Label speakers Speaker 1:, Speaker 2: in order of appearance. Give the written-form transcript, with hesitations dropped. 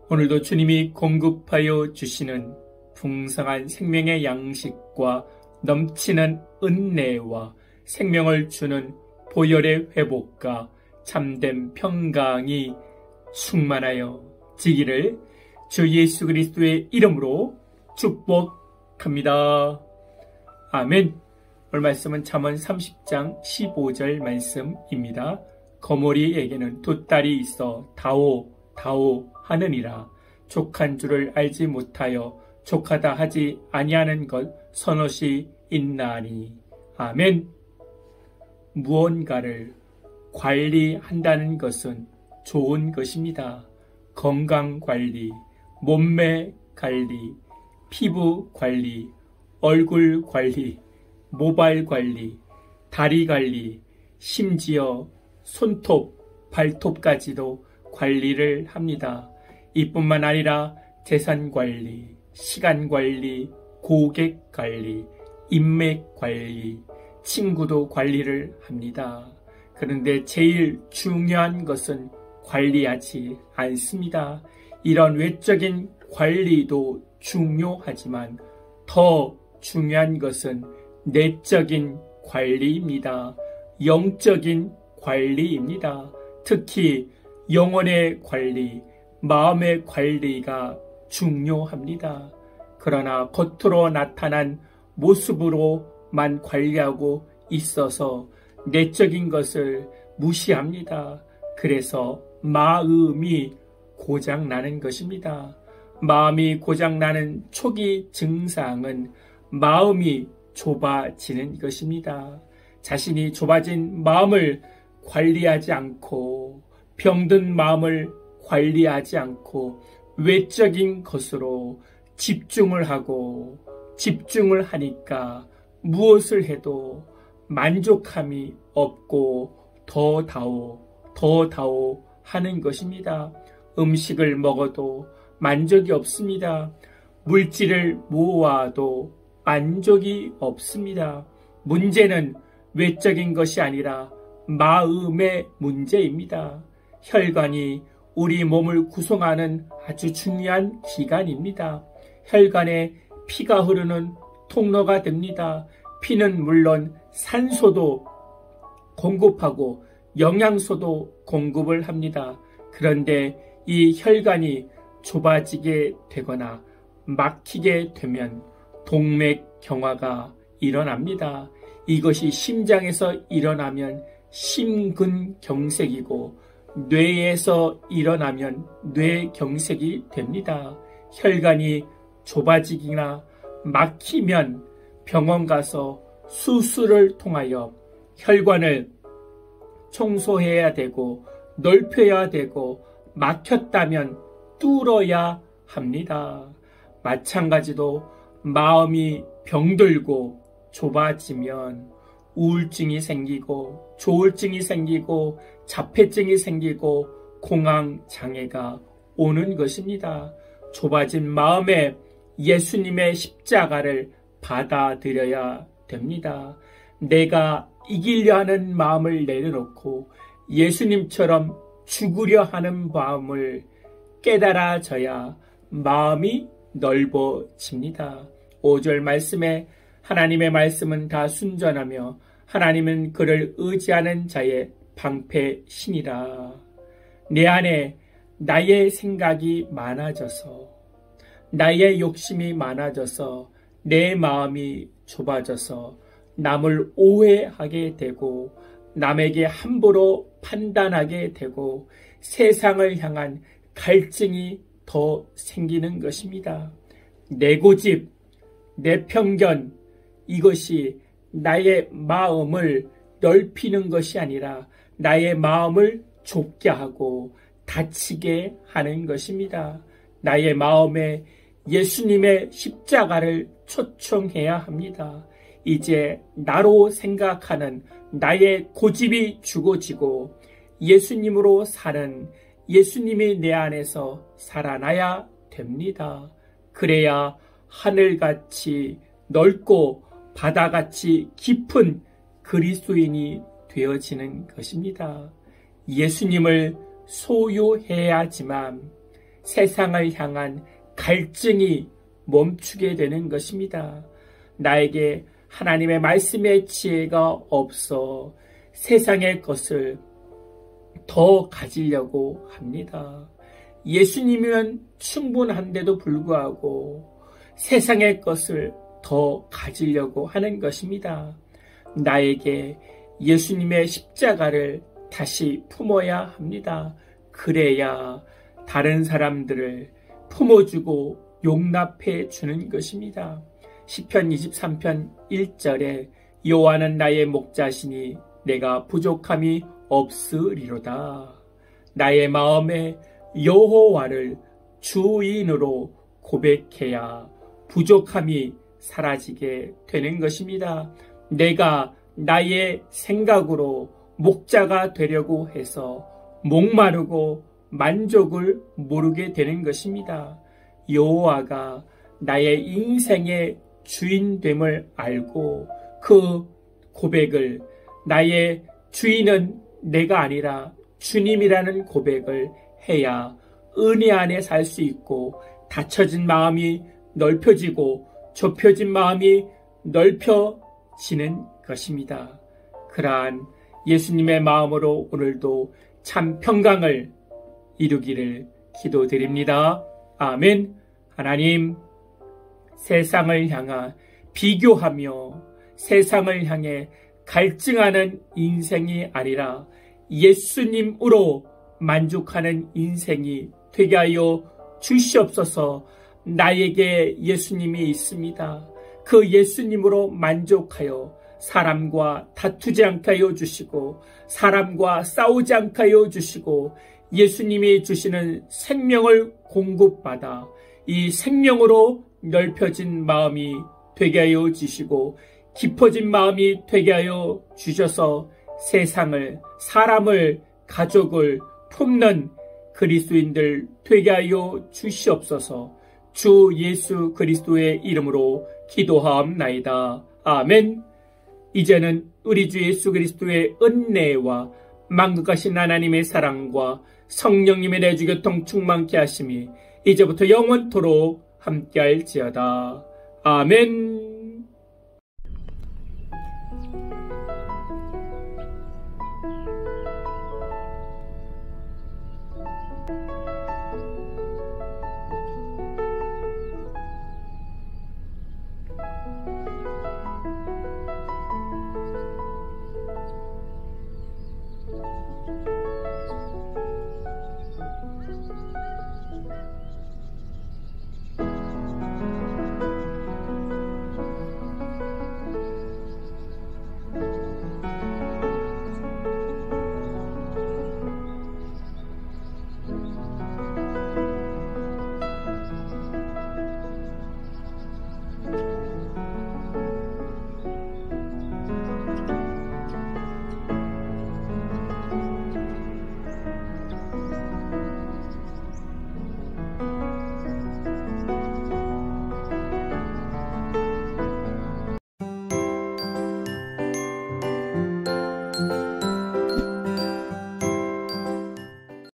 Speaker 1: 오늘도 주님이 공급하여 주시는 풍성한 생명의 양식과 넘치는 은혜와 생명을 주는 보혈의 회복과 참된 평강이 충만하여 지기를 주 예수 그리스도의 이름으로 축복합니다. 아멘. 오늘 말씀은 잠언 30장 15절 말씀입니다. 거머리에게는 두 딸이 있어 다오 하느니라. 족한 줄을 알지 못하여 족하다 하지 아니하는 것 선옷이 있나니. 아멘. 무언가를 관리한다는 것은 좋은 것입니다. 건강관리, 몸매관리, 피부관리, 얼굴관리, 모발관리, 다리관리, 심지어 손톱, 발톱까지도 관리를 합니다. 이뿐만 아니라 재산관리, 시간관리, 고객관리, 인맥관리, 친구도 관리를 합니다. 그런데 제일 중요한 것은 관리하지 않습니다. 이런 외적인 관리도 중요하지만 더 중요한 것은 내적인 관리입니다. 영적인 관리입니다. 특히 영혼의 관리, 마음의 관리가 중요합니다. 그러나 겉으로 나타난 모습으로만 관리하고 있어서 내적인 것을 무시합니다. 그래서 마음이 고장나는 것입니다. 마음이 고장나는 초기 증상은 마음이 좁아지는 것입니다. 자신이 좁아진 마음을 관리하지 않고 병든 마음을 관리하지 않고 외적인 것으로 집중을 하니까 무엇을 해도 만족함이 없고 더 다오 하는 것입니다. 음식을 먹어도 만족이 없습니다. 물질을 모아도 만족이 없습니다. 문제는 외적인 것이 아니라 마음의 문제입니다. 혈관이 우리 몸을 구성하는 아주 중요한 기관입니다. 혈관에 피가 흐르는 통로가 됩니다. 피는 물론 산소도 공급하고 영양소도 공급을 합니다. 그런데 이 혈관이 좁아지게 되거나 막히게 되면 동맥경화가 일어납니다. 이것이 심장에서 일어나면 심근경색이고 뇌에서 일어나면 뇌경색이 됩니다. 혈관이 좁아지거나 막히면 병원 가서 수술을 통하여 혈관을 청소해야 되고 넓혀야 되고 막혔다면 뚫어야 합니다. 마찬가지로 마음이 병들고 좁아지면 우울증이 생기고 조울증이 생기고 자폐증이 생기고 공황장애가 오는 것입니다. 좁아진 마음에 예수님의 십자가를 받아들여야 됩니다. 내가 이기려 하는 마음을 내려놓고 예수님처럼 죽으려 하는 마음을 깨달아져야 마음이 넓어집니다. 5절 말씀에 하나님의 말씀은 다 순전하며 하나님은 그를 의지하는 자의 방패신이라. 내 안에 나의 생각이 많아져서 나의 욕심이 많아져서 내 마음이 좁아져서 남을 오해하게 되고 남에게 함부로 판단하게 되고 세상을 향한 갈증이 더 생기는 것입니다. 내 고집, 내 편견, 이것이 나의 마음을 넓히는 것이 아니라 나의 마음을 좁게 하고 다치게 하는 것입니다. 나의 마음에 예수님의 십자가를 초청해야 합니다. 이제 나로 생각하는 나의 고집이 죽어지고 예수님으로 사는 예수님이 내 안에서 살아나야 됩니다. 그래야 하늘같이 넓고 바다같이 깊은 그리스도인이 되어지는 것입니다. 예수님을 소유해야지만 세상을 향한 갈증이 멈추게 되는 것입니다. 나에게 하나님의 말씀의 지혜가 없어 세상의 것을 더 가지려고 합니다. 예수님이면 충분한데도 불구하고 세상의 것을 더 가지려고 하는 것입니다. 나에게 예수님의 십자가를 다시 품어야 합니다. 그래야 다른 사람들을 품어주고 용납해 주는 것입니다. 시편 23편 1절에 여호와는 나의 목자시니 내가 부족함이 없으리로다. 나의 마음에 여호와를 주인으로 고백해야 부족함이 사라지게 되는 것입니다. 내가 나의 생각으로 목자가 되려고 해서 목마르고 만족을 모르게 되는 것입니다. 여호와가 나의 인생의 주인됨을 알고 그 고백을 나의 주인은 내가 아니라 주님이라는 고백을 해야 은혜 안에 살 수 있고 닫혀진 마음이 넓혀지고 좁혀진 마음이 넓혀지는 것입니다. 그러한 예수님의 마음으로 오늘도 참 평강을 이루기를 기도드립니다. 아멘. 하나님, 세상을 향해 비교하며 세상을 향해 갈증하는 인생이 아니라 예수님으로 만족하는 인생이 되게 하여 주시옵소서. 나에게 예수님이 있습니다. 그 예수님으로 만족하여 사람과 다투지 않게 하여 주시고 사람과 싸우지 않게 하여 주시고 예수님이 주시는 생명을 공급받아 이 생명으로 넓혀진 마음이 되게 하여 주시고 깊어진 마음이 되게 하여 주셔서 세상을, 사람을, 가족을 품는 그리스도인들 되게 하여 주시옵소서. 주 예수 그리스도의 이름으로 기도하옵나이다. 아멘. 이제는 우리 주 예수 그리스도의 은혜와 만국하신 하나님의 사랑과 성령님의 내주교통 충만케 하심이 이제부터 영원토록 함께할지어다. 아멘.